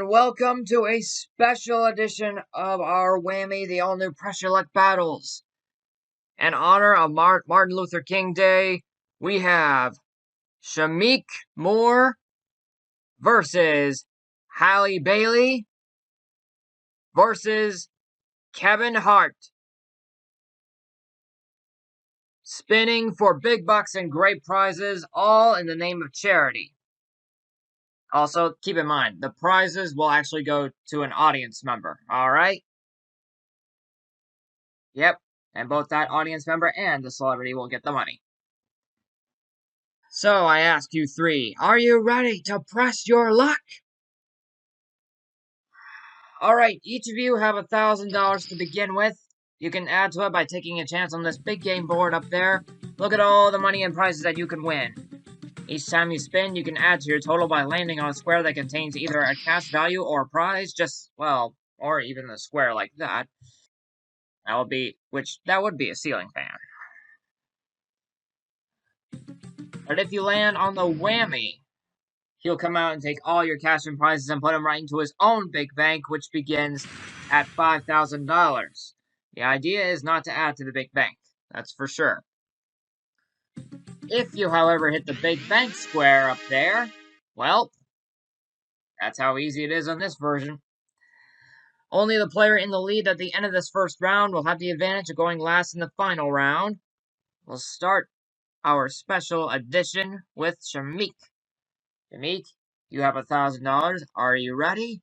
and welcome to a special edition of our Whammy, the all-new Pressure Luck Battles. In honor of Martin Luther King Day, we have Shamik Moore versus Halle Bailey versus Kevin Hart. Spinning for big bucks and great prizes, all in the name of charity. Also, keep in mind, the prizes will actually go to an audience member, alright? Yep, and both that audience member and the celebrity will get the money. So, I ask you three, are you ready to press your luck? Alright, each of you have $1,000 to begin with. You can add to it by taking a chance on this big game board up there. Look at all the money and prizes that you can win. Each time you spin, you can add to your total by landing on a square that contains either a cash value or a prize, or even a square like that. That would be a ceiling fan. But if you land on the whammy, he'll come out and take all your cash and prizes and put them right into his own big bank, which begins at $5,000. The idea is not to add to the big bank, that's for sure. If you, however, hit the big bank square up there, well, that's how easy it is on this version. Only the player in the lead at the end of this first round will have the advantage of going last in the final round. We'll start our special edition with Shamik. Shamik, you have $1,000. Are you ready?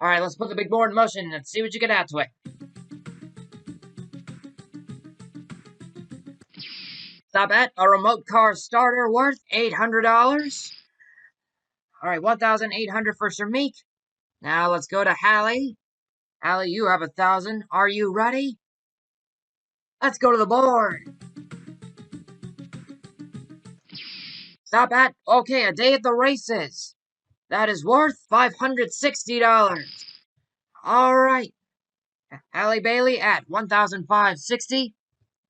Alright, let's put the big board in motion and see what you can add to it. Stop at a remote car starter worth $800. Alright, $1,800 for Shamik. Now let's go to Halle. Halle, you have $1,000. Are you ready? Let's go to the board. Stop at, okay, a day at the races. That is worth $560. Alright. Halle Bailey at $1,560.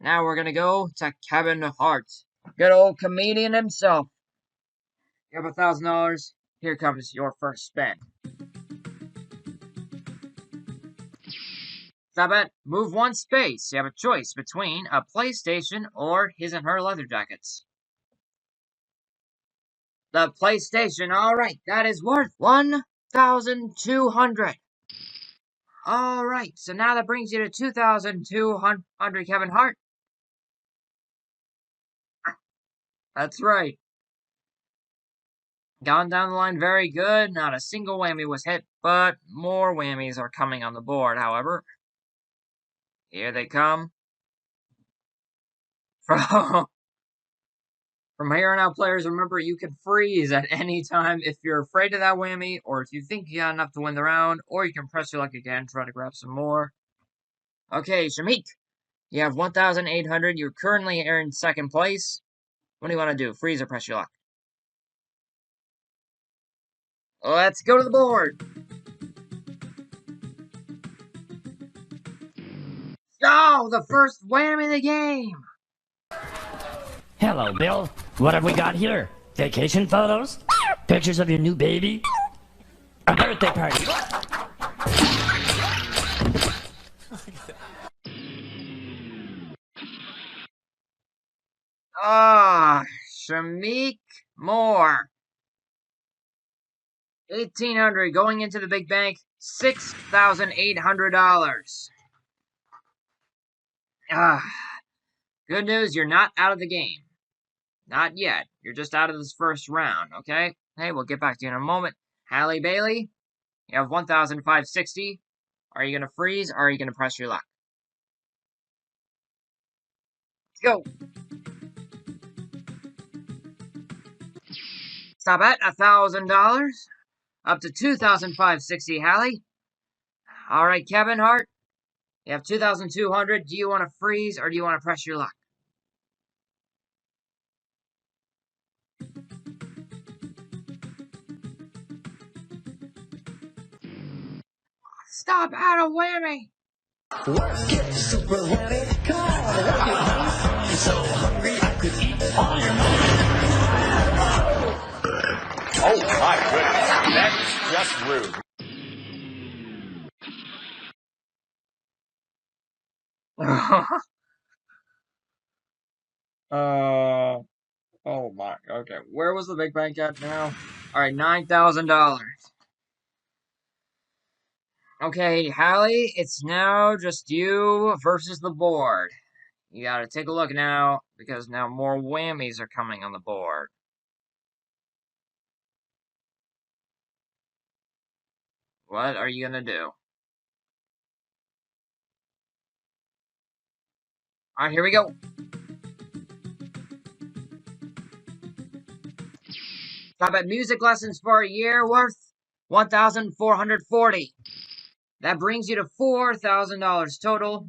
Now we're going to go to Kevin Hart. Good old comedian himself. You have $1,000. Here comes your first spin. Stop it. Move one space. You have a choice between a PlayStation or his and her leather jackets. The PlayStation. Alright, that is worth $1,200. Alright, so now that brings you to $2,200, Kevin Hart. That's right. Gone down the line very good. Not a single whammy was hit, but more whammies are coming on the board, however. Here they come. From here on out, players, remember you can freeze at any time if you're afraid of that whammy, or if you think you got enough to win the round, or you can press your luck again, try to grab some more. Okay, Shamik, you have $1,800. You're currently in second place. What do you want to do? Freeze or press your luck? Let's go to the board. Oh, the first whammy of the game. Hello, Bill. What have we got here? Vacation photos? Pictures of your new baby? A birthday party? Shamik Moore. $1,800 going into the big bank. $6,800. Good news, you're not out of the game. Not yet. You're just out of this first round, okay? Hey, we'll get back to you in a moment. Halle Bailey, you have $1,560. Are you going to freeze or are you going to press your luck? Let's go. Stop at $1,000. Up to $2,560, Halle. Alright, Kevin Hart. You have $2,200. Do you want to freeze or do you want to press your luck? Stop at a whammy! Work it, super whammy. Come on, work it, honey. I'm so hungry I could eat all your money. Oh my goodness, that's That's rude. Oh my, okay. Where was the big bank at now? Alright, $9,000. Okay, Hallie, it's now just you versus the board. You gotta take a look now, because now more whammies are coming on the board. What are you gonna do? Alright, here we go. Top at music lessons for a year worth $1,440. That brings you to $4,000 total.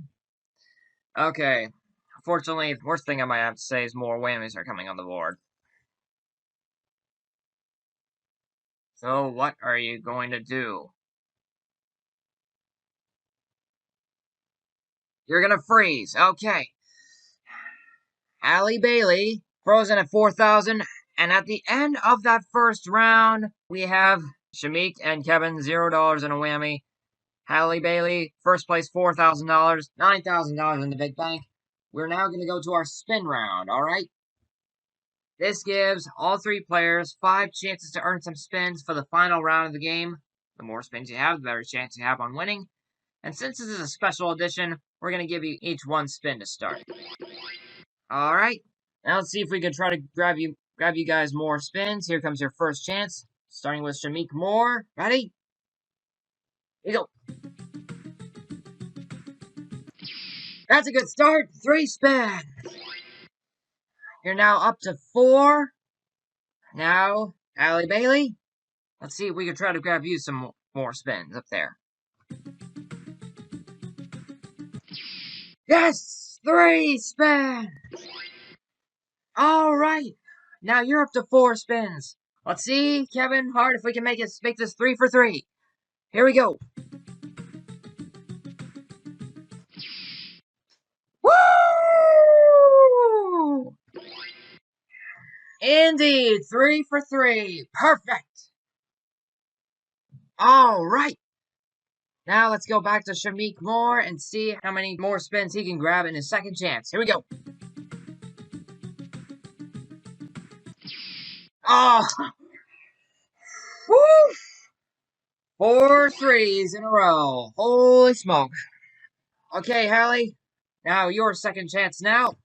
Okay. Unfortunately, the worst thing I might have to say is more whammies are coming on the board. So, what are you going to do? You're gonna freeze. Okay. Allie Bailey, frozen at 4,000. And at the end of that first round, we have Shamik and Kevin, $0 and a whammy. Hallie Bailey, first place, $4,000, $9,000 in the big bank. We're now going to go to our spin round, alright? This gives all three players 5 chances to earn some spins for the final round of the game. The more spins you have, the better chance you have on winning. And since this is a special edition, we're going to give you each 1 spin to start. Alright, now let's see if we can try to grab you guys more spins. Here comes your first chance, starting with Shamik Moore. Ready? Here you go. That's a good start. 3 spins. You're now up to 4. Now, Allie Bailey, let's see if we can try to grab you some more spins up there. Yes! 3 spins! Alright. Now you're up to 4 spins. Let's see, Kevin Hart, if we can make this 3 for 3. Here we go. Woo! Indeed, 3 for 3. Perfect. Alright. Now let's go back to Shamik Moore and see how many more spins he can grab in his second chance. Here we go. Oh! Woo! 4 threes in a row. Holy smoke. Okay, Hallie. Now your second chance now.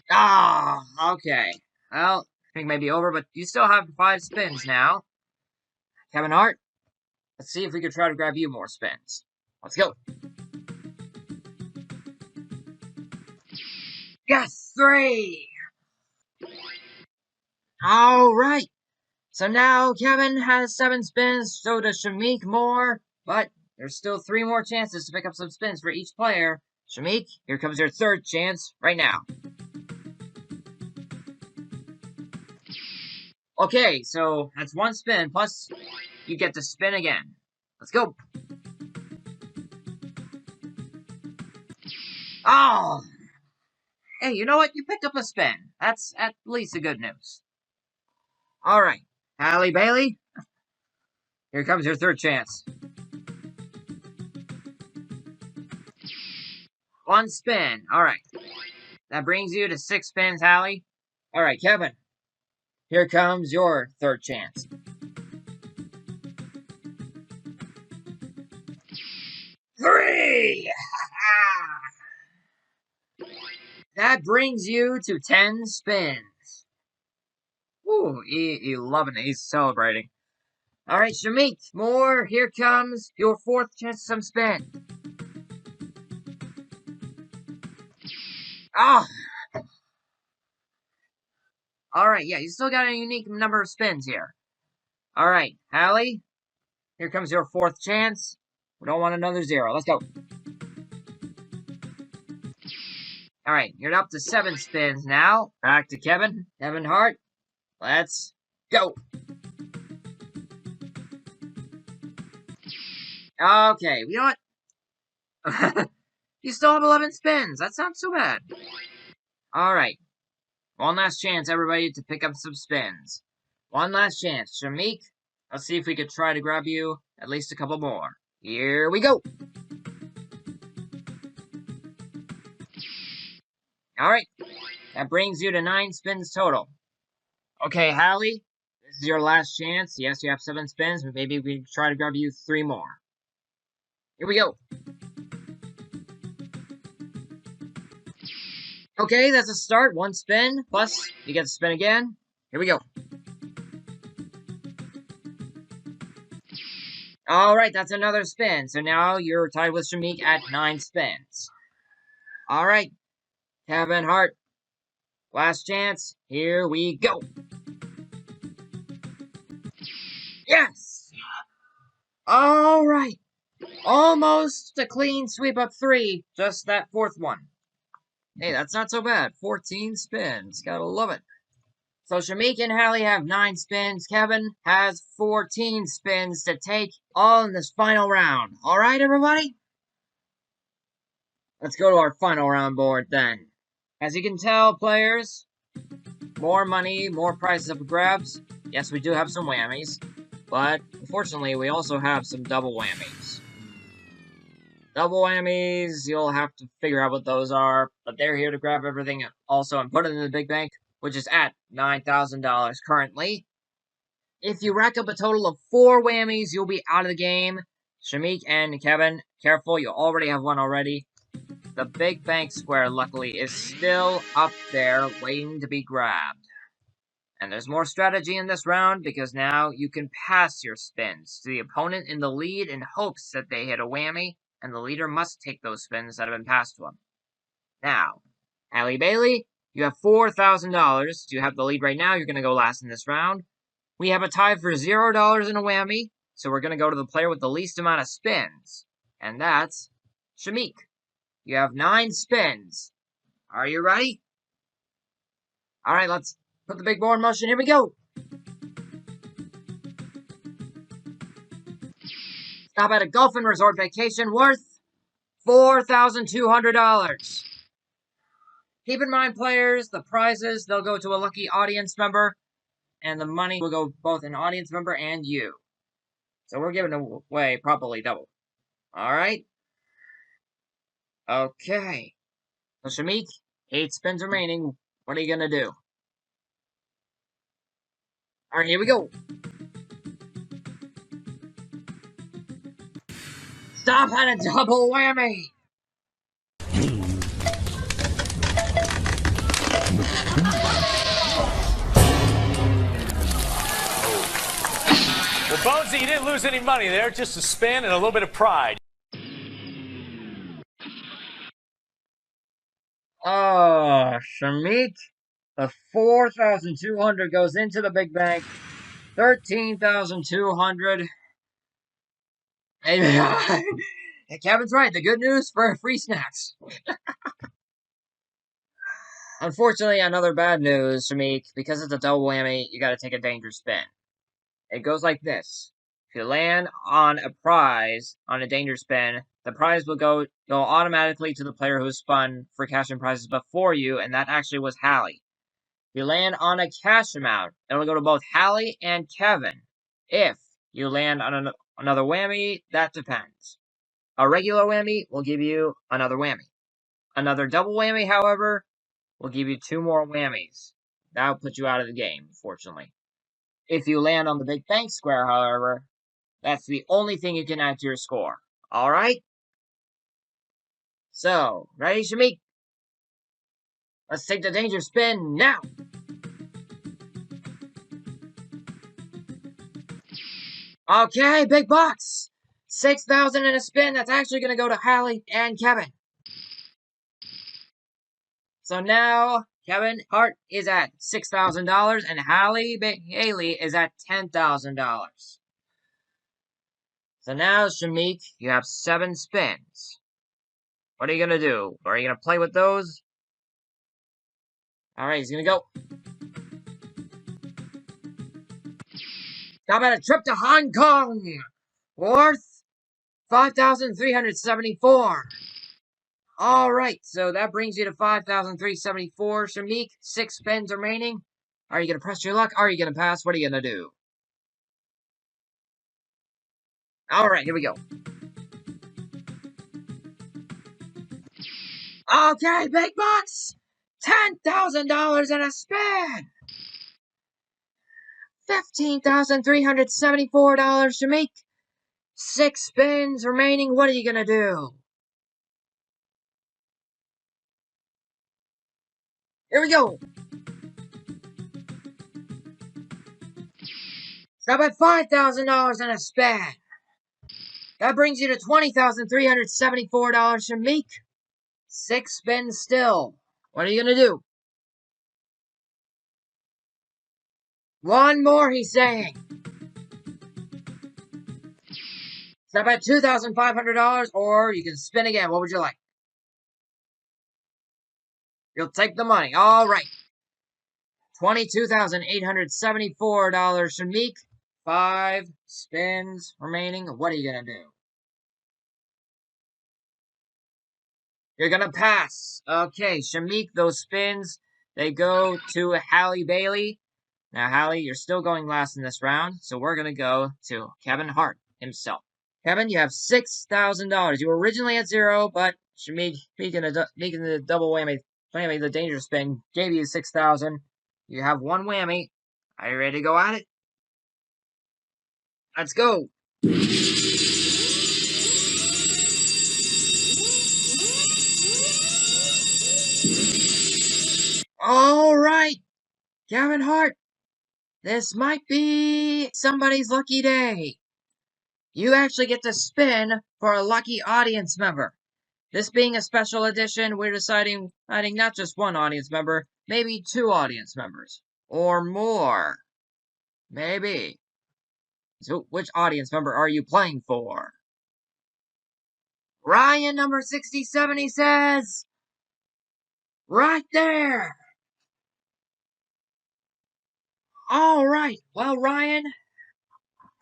Ah, okay. Well, I think maybe over, but you still have 5 spins now. Kevin Hart, let's see if we can try to grab you more spins. Let's go. Yes, 3! Alright. So now Kevin has 7 spins, so does Shamik Moore, but there's still 3 more chances to pick up some spins for each player. Shamik, here comes your third chance right now. Okay, so that's 1 spin, plus you get to spin again. Let's go. Oh! Hey, you know what? You picked up a spin. That's at least a good news. Alright, Hallie Bailey, here comes your third chance. 1 spin. Alright. That brings you to 6 spins, Hallie. Alright, Kevin, here comes your third chance. 3! That brings you to 10 spins. Ooh, he's loving it. He's celebrating. Alright, Shamik Moore, here comes your 4th chance of some spin. Oh! Alright, yeah, you still got a unique number of spins here. Alright, Hallie, here comes your 4th chance. We don't want another 0. Let's go. Alright, you're up to 7 spins now. Back to Kevin. Kevin Hart, let's go. Okay, you know what? You still have 11 spins. That's not so bad. Alright. One last chance, everybody, to pick up some spins. One last chance. Shamik, let's see if we could try to grab you at least a couple more. Here we go. Alright, that brings you to 9 spins total. Okay, Hallie, this is your last chance. Yes, you have 7 spins, but maybe we can try to grab you 3 more. Here we go. Okay, that's a start. 1 spin, plus you get to spin again. Here we go. Alright, that's another spin. So now you're tied with Shamik at 9 spins. Alright, Kevin Hart, last chance. Here we go. Yes! Alright. Almost a clean sweep of 3. Just that 4th one. Hey, that's not so bad. 14 spins. Gotta love it. So Shamik and Hallie have 9 spins. Kevin has 14 spins to take all in this final round. Alright, everybody? Let's go to our final round board then. As you can tell, players, more money, more prizes up for grabs. Yes, we do have some whammies, but unfortunately, we also have some double whammies. Double whammies, you'll have to figure out what those are, but they're here to grab everything also and put it in the big bank, which is at $9,000 currently. If you rack up a total of 4 whammies, you'll be out of the game. Shamik and Kevin, careful, you already have one already. The big bank square, luckily, is still up there, waiting to be grabbed. And there's more strategy in this round, because now you can pass your spins to the opponent in the lead in hopes that they hit a whammy, and the leader must take those spins that have been passed to him. Now, Hallie Bailey, you have $4,000. You have the lead right now. You're going to go last in this round. We have a tie for $0 in a whammy, so we're going to go to the player with the least amount of spins. And that's Shamik. You have 9 spins. Are you ready? Alright, let's put the big board in motion. Here we go. Stop at a golf and resort vacation worth $4,200. Keep in mind, players, the prizes, they'll go to a lucky audience member, and the money will go both an audience member and you. So we're giving away probably double. Alright? Okay. So Shamik, 8 spins remaining. What are you gonna do? Alright, here we go. Stop at a double whammy! Well, Bonesy, you didn't lose any money there, just a spin and a little bit of pride. Oh, Shamik, the 4,200 goes into the big bank. 13,200. Hey, Kevin's right. The good news for free snacks. Unfortunately, another bad news, Shamik. Because it's a double whammy, you gotta take a danger spin. It goes like this. If you land on a prize on a danger spin, the prize will go automatically to the player who spun for cash and prizes before you, and that actually was Hallie. If you land on a cash amount, it'll go to both Hallie and Kevin. If you land on another whammy, that depends. A regular whammy will give you another whammy. Another double whammy, however, will give you 2 more whammies. That'll put you out of the game, unfortunately. If you land on the big bank square, however, that's the only thing you can add to your score. Alright? So, ready, Shamik? Let's take the danger spin now! Okay, big bucks! 6,000 in a spin, that's actually gonna go to Hallie and Kevin. So now, Kevin Hart is at $6,000 and Hallie Bailey is at $10,000. So now, Shamik, you have 7 spins. What are you gonna do? Are you gonna play with those? Alright, he's gonna go. How about a trip to Hong Kong? Worth 5,374. Alright, so that brings you to 5,374. Shamik, 6 spins remaining. Are you gonna press your luck? Are you gonna pass? What are you gonna do? Alright, here we go. Okay, big bucks! $10,000 in a spin! $15,374 to make 6 spins remaining. What are you gonna do? Here we go. Stop at $5,000 in a spin. That brings you to $20,374 to make 6 spins still. What are you gonna do? One more, he's saying. Stop at $2,500, or you can spin again. What would you like? You'll take the money. All right. $22,874 to Meek. 5 spins remaining. What are you gonna do? You're gonna pass. Okay, Shamik, those spins, they go to Hallie Bailey. Now, Hallie, you're still going last in this round, so we're gonna go to Kevin Hart himself. Kevin, you have $6,000. You were originally at 0, but Shamik making the double whammy, the danger spin, gave you 6,000. You have 1 whammy. Are you ready to go at it? Let's go. All right, Kevin Hart. This might be somebody's lucky day. You actually get to spin for a lucky audience member. This being a special edition, we're deciding not just 1 audience member, maybe 2 audience members. Or more. Maybe. So, which audience member are you playing for? Ryan, number 67, he says. Right there. All right. Well, Ryan,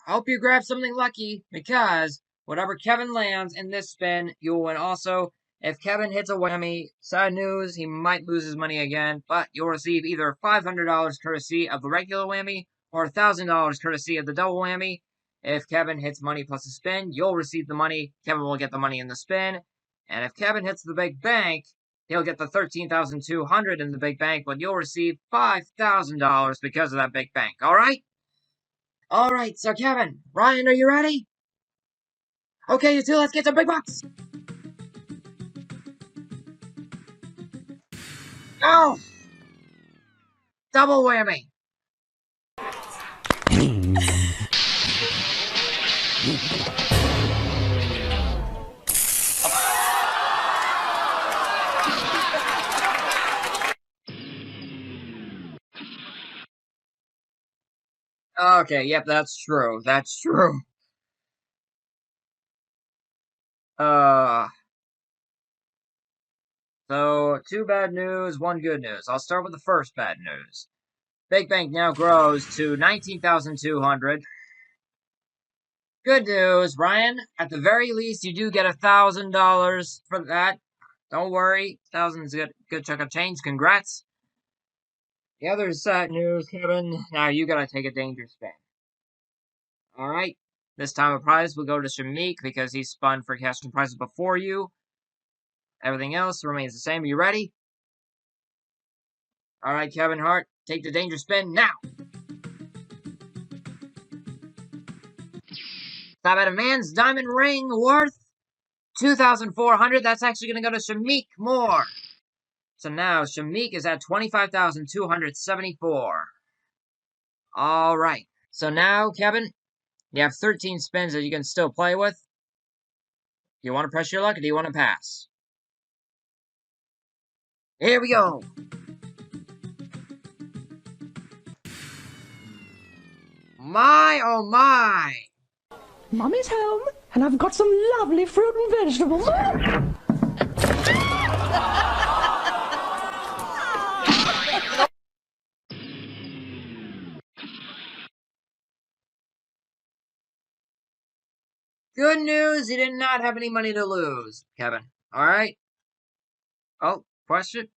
I hope you grab something lucky, because whatever Kevin lands in this spin, you will win also. If Kevin hits a whammy, sad news, he might lose his money again, but you'll receive either $500 courtesy of the regular whammy, or $1,000 courtesy of the double whammy. If Kevin hits money plus a spin, you'll receive the money. Kevin will get the money in the spin. And if Kevin hits the big bank, he'll get the $13,200 in the big bank, but you'll receive $5,000 because of that big bank. All right? All right, so Kevin, Ryan, are you ready? Okay, you two, let's get some big bucks. Oh! Double whammy. Okay, yep, that's true. That's true. So 2 bad news, 1 good news. I'll start with the first bad news. Big Bank now grows to 19,200. Good news, Ryan. At the very least, you do get $1,000 for that. Don't worry, 1,000 is a good chunk of change. Congrats. The other sad news, Kevin. Now you gotta take a danger spin. All right. This time a prize will go to Shamik because he spun for cash and prizes before you. Everything else remains the same. Are you ready? All right, Kevin Hart, take the danger spin now. Stop at a man's diamond ring worth 2,400. That's actually going to go to Shamik Moore. So now Shamik is at 25,274. All right. So now, Kevin, you have 13 spins that you can still play with. Do you want to press your luck or do you want to pass? Here we go. My, oh my. Mummy's home, and I've got some lovely fruit and vegetables. Good news, you did not have any money to lose, Kevin. All right? Oh, question?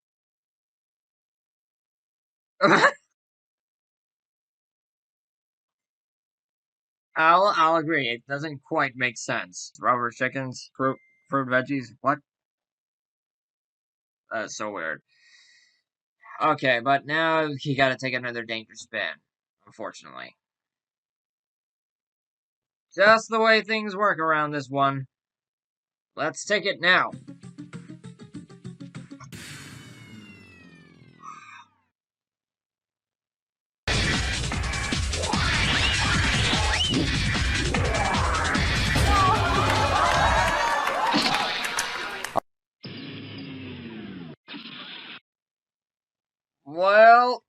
I'll agree. It doesn't quite make sense. Rubber chickens, fruit, veggies. What? That's so weird. Okay, but now you gotta take another danger spin. Unfortunately, just the way things work around this one. Let's take it now. Well,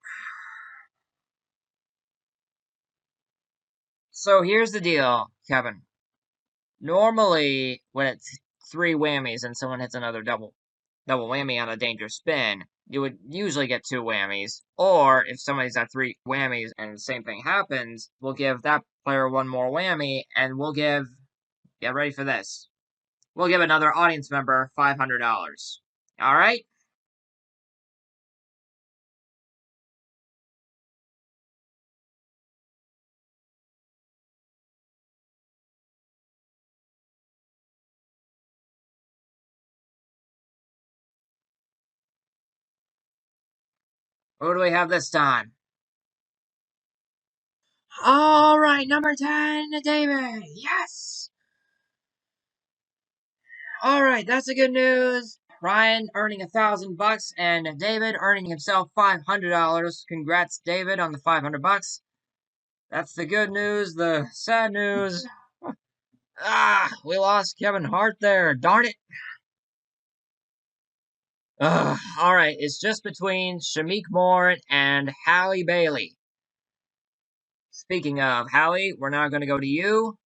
so here's the deal, Kevin. Normally, when it's 3 whammies and someone hits another double whammy on a danger spin, you would usually get 2 whammies. Or if somebody's got 3 whammies and the same thing happens, we'll give that player one more whammy, and we'll give, get ready for this, we'll give another audience member $500. All right? Who do we have this time? All right, number 10, David. Yes. All right, that's the good news. Ryan earning $1,000 and David earning himself $500. Congrats, David, on the $500. That's the good news. The sad news. We lost Kevin Hart there. Darn it. All right, it's just between Shamik Moore and Halle Bailey. Speaking of Halle, we're now going to go to you.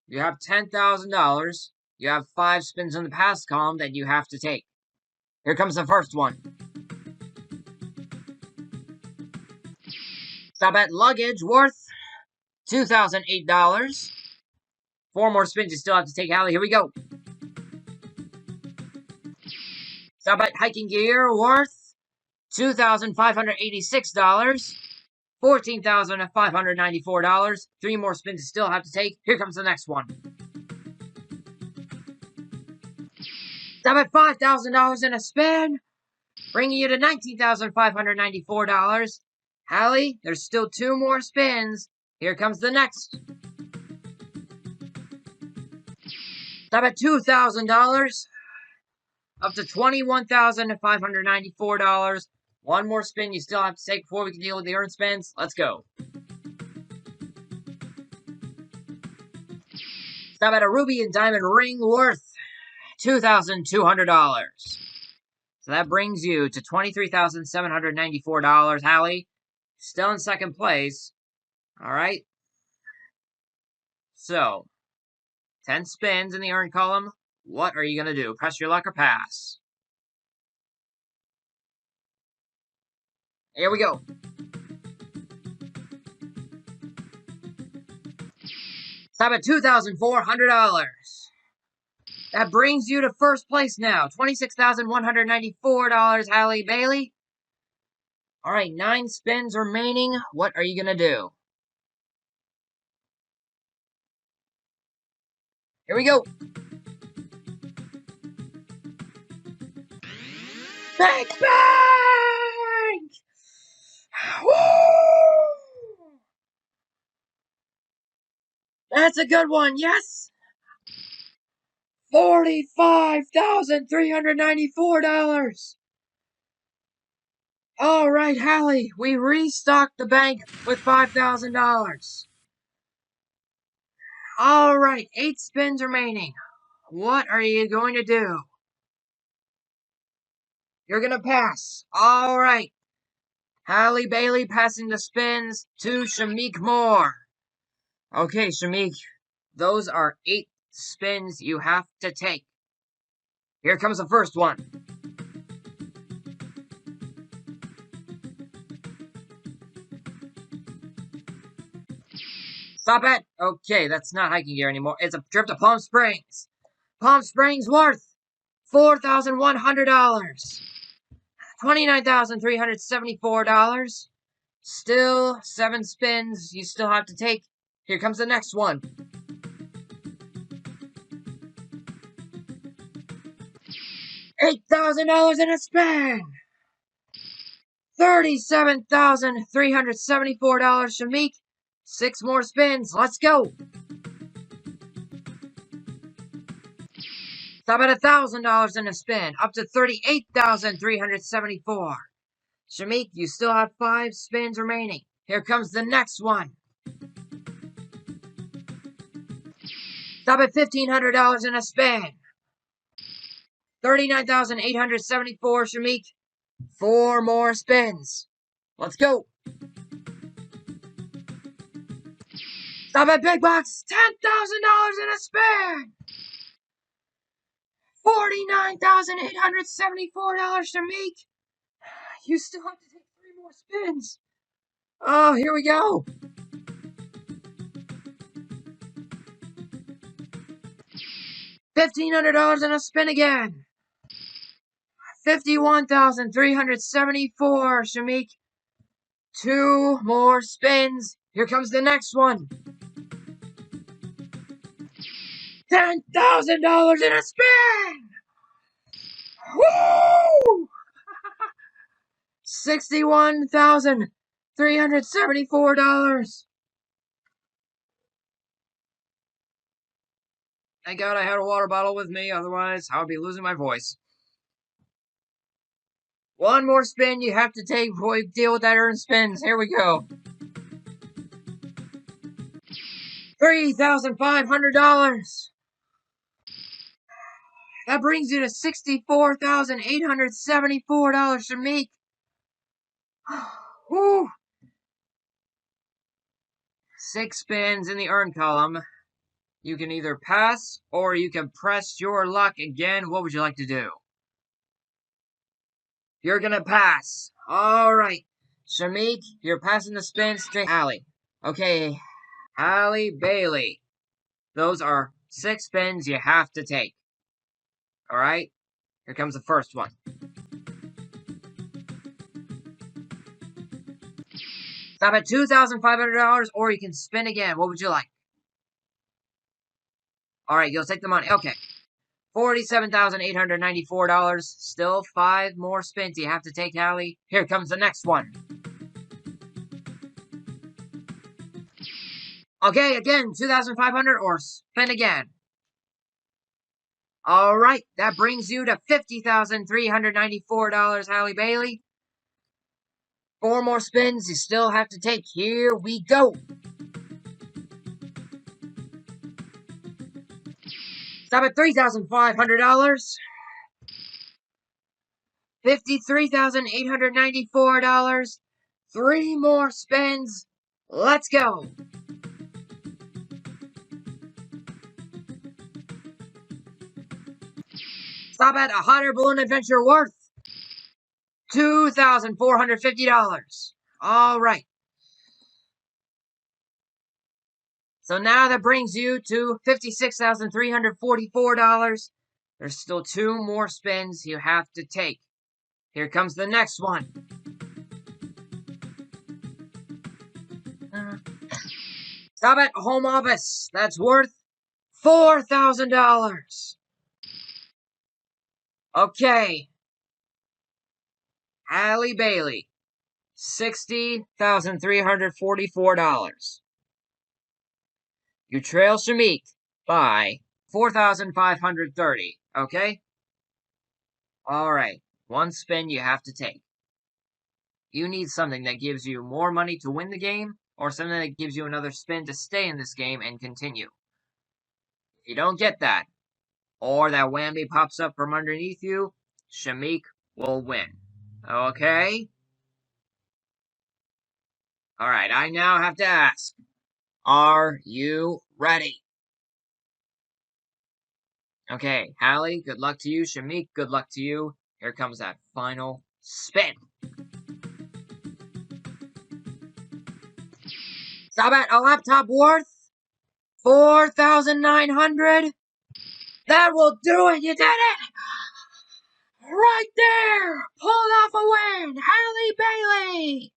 You have $10,000. You have 5 spins in the pass column that you have to take. Here comes the first one. Stop at luggage worth $2,008. 4 more spins you still have to take, Halle. Here we go. Stop at hiking gear worth $2,586. $14,594. 3 more spins you still have to take. Here comes the next one. Stop at $5,000 in a spin, bringing you to $19,594. Halle, there's still 2 more spins. Here comes the next. Stop at $2,000, up to $21,594. 1 more spin you still have to take before we can deal with the earned spins. Let's go. Stop at a ruby and diamond ring worth $2,200. So that brings you to $23,794. Halle, still in second place. All right. So, 10 spins in the earned column. What are you going to do? Press your luck or pass? Here we go. Stop at $2,400. That brings you to first place now. $26,194, Halle Bailey. All right, 9 spins remaining. What are you going to do? Here we go. Bank! Bank! Woo! That's a good one, yes! $45,394. All right, Halle, we restocked the bank with $5,000. All right, 8 spins remaining. What are you going to do? You're going to pass. All right. Halle Bailey passing the spins to Shamik Moore. Okay, Shamik, those are 8 spins you have to take. Here comes the first one. Stop it! Okay, that's not hiking gear anymore. It's a trip to Palm Springs. Palm Springs worth $4,100. $29,374. Still 7 spins you still have to take. Here comes the next one. $8,000 in a spin. $37,374, Shamik. 6 more spins. Let's go. Stop at $1,000 in a spin. Up to $38,374. Shamik, you still have 5 spins remaining. Here comes the next one. Stop at $1,500 in a spin. $39,874, Shamik. 4 more spins. Let's go. Stop at big box. $10,000 in a spin. $49,874, Shamik. You still have to take 3 more spins. Oh, here we go. $1,500 in a spin again. $51,374, Shamik. 2 more spins. Here comes the next one. $10,000 in a spin. Woo! $61,374. Thank God I had a water bottle with me, otherwise I would be losing my voice. 1 more spin you have to take before you deal with that earned spins. Here we go. $3,500. That brings you to $64,874, Shamik. Whew. 6 spins in the earn column. You can either pass or you can press your luck again. What would you like to do? You're gonna pass. Alright. Shamik, you're passing the spins to Allie. Okay, Allie Bailey. Those are 6 spins you have to take. Alright? Here comes the first one. Stop at $2,500 or you can spin again. What would you like? Alright, you'll take the money. Okay. $47,894. Still 5 more spins you have to take, Allie. Here comes the next one. Okay, again, $2,500 or spin again. Alright, that brings you to $50,394, Halle Bailey. 4 more spins you still have to take. Here we go. Stop at $3,500. $53,894. 3 more spins. Let's go. Stop at a hot air balloon adventure worth $2,450. All right. So now that brings you to $56,344. There's still 2 more spins you have to take. Here comes the next one. Stop at home office. That's worth $4,000. Okay. Halle Bailey. $60,344. You trail Shamik by $4,530. Okay? Alright. 1 spin you have to take. You need something that gives you more money to win the game, or something that gives you another spin to stay in this game and continue. If you don't get that, or that whammy pops up from underneath you, Shamik will win. Okay? Alright, I now have to ask, are you ready? Okay, Halle, good luck to you. Shamik, good luck to you. Here comes that final spin. Stop at a laptop worth $4,900. That will do it. You did it. Right there. Pulled off a win. Halle Bailey.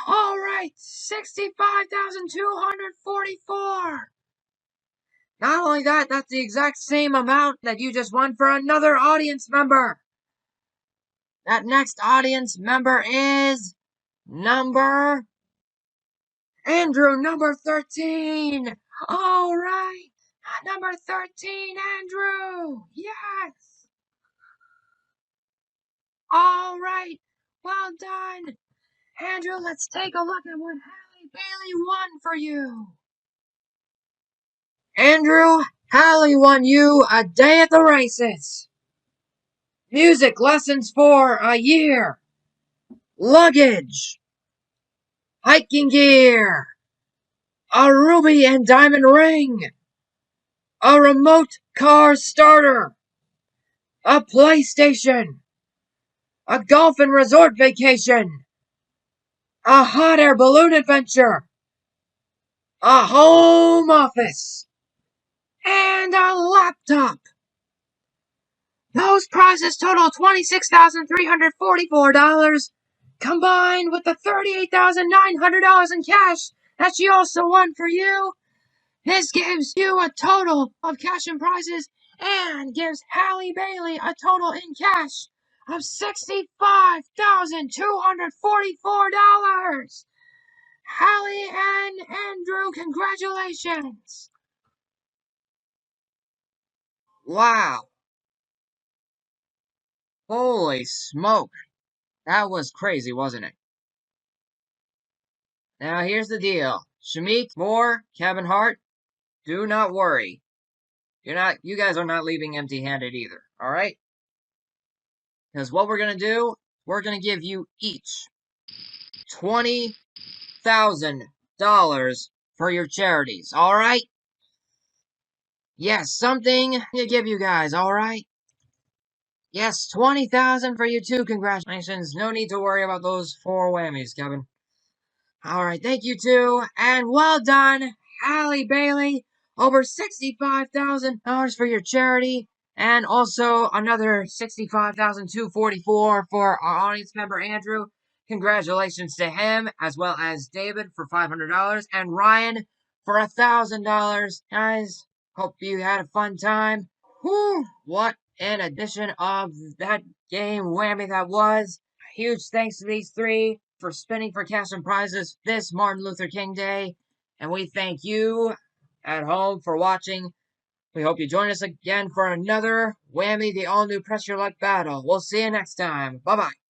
All right, 65,244. Not only that, that's the exact same amount that you just won for another audience member. That next audience member is number Andrew, number 13. All right, number 13, Andrew. Yes. All right, well done. Andrew, let's take a look at what Hallie Bailey won for you. Andrew, Hallie won you a day at the races. Music lessons for a year. Luggage. Hiking gear. A ruby and diamond ring. A remote car starter. A PlayStation. A golf and resort vacation. A hot air balloon adventure. A home office. And a laptop. Those prizes total $26,344, combined with the $38,900 in cash that she also won for you. This gives you a total of cash and prizes and gives Hallie Bailey a total in cash of $65,244. Hallie and Andrew, congratulations. Wow. Holy smoke. That was crazy, wasn't it? Now here's the deal. Shamik, Moore, Kevin Hart, do not worry. You guys are not leaving empty-handed either, alright? Because what we're gonna do, we're gonna give you each $20,000 for your charities, alright? Yes, something to give you guys, alright? Yes, 20,000 for you too, congratulations. No need to worry about those 4 whammies, Kevin. Alright, thank you too, and well done, Hallie Bailey. Over $65,000 for your charity, and also another $65,244 for our audience member Andrew. Congratulations to him, as well as David for $500, and Ryan for $1,000. Guys, hope you had a fun time. Whew, what an edition of that game whammy that was. Huge thanks to these 3 for spinning for cash and prizes this Martin Luther King Day. And we thank you at home for watching. We hope you join us again for another Whammy, the all-new Press Your Luck battle. We'll see you next time. Bye-bye.